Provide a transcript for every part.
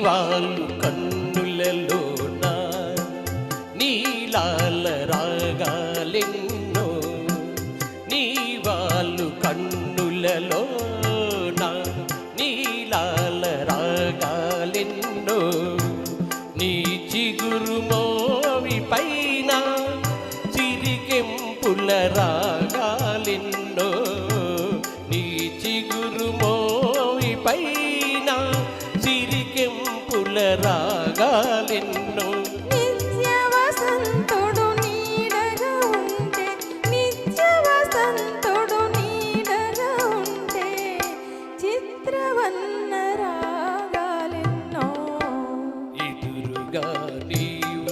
వాళ్ళు కన్నులలోన నీలాల రాగాలెన్నో, నీ వాళ్ళు కన్నులలోన నీలాల రాగాలెన్నో, నీ చిగురు మోవి పైన చిరికెంపుల రాగాలెన్నో, నీ చిగురు మోవి పైన చిరికెంపుల రాగాలెన్నో. నిత్య వసంతుడు నీడగా ఉంటే, నిత్య వసంతుడు నీడగా ఉంటే, చిత్రవన్న రాగాలెన్నో. ఎదురుగా నీ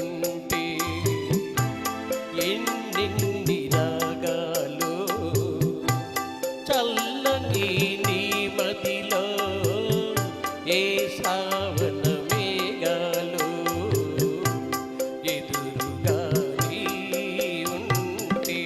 ఉంటే ఎన్నెన్ని రాగాలు, చల్లని నీ మదిలో ఏ శ్రావణ మేఘాలు, ఎదురుగా నీ ఉంటే.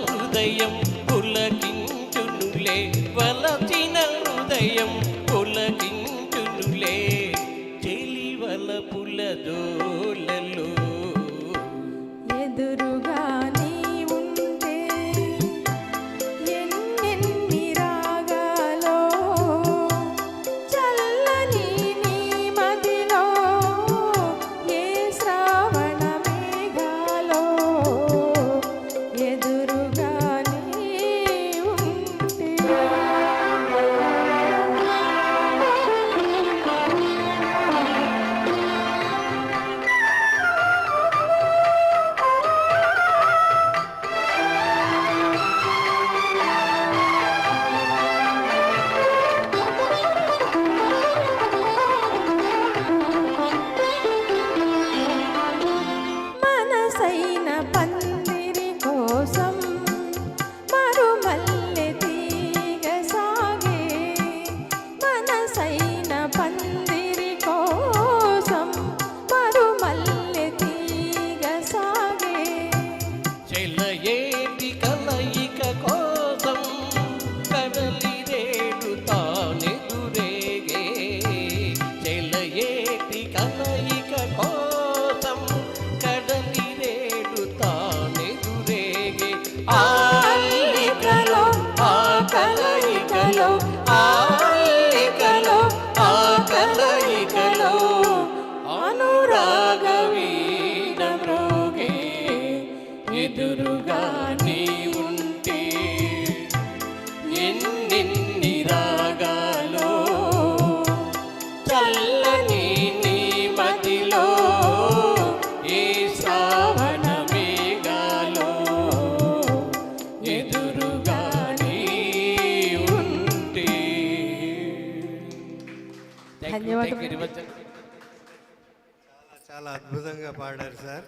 హృదయం పులకించునులే, వలచిన హృదయం పులకించునులే, చెలివల పులదోలలో. ఎదురుగా నీ ఉంటే ఎన్నెన్ని రాగాలో, చల్లని నీ మదిలో ఏ శ్రావణ మేఘాలో. ఎదురుగా నీ ఉంటే. మనసైన పందిరి కోసం మరుమల్లె తీగ సాగే, మనసైన పందిరి కోసం మరుమల్లె తీగ సాగే. చెలయేటి కలయిక కోసం కదలి రేడు తానెదురేగే, చెలయేటి కలయిక కోసం కదలి రేడు తానెదురేగే. ఆ అల్లికలో ఆ కలయికలో, ఆ అల్లికలో ఆ కలయికలో అనురాగ వీణ మ్రోగే. ఎదురుగా నీ ఉంటే ఎన్నెన్ని రాగాలో, చల్లని నీ మదిలో ఏ శ్రావణ మేఘాలో. ఎదురుగా నీ ఉంటే. ధన్యవాదాలు. చాలా అద్భుతంగా పాడారు సార్.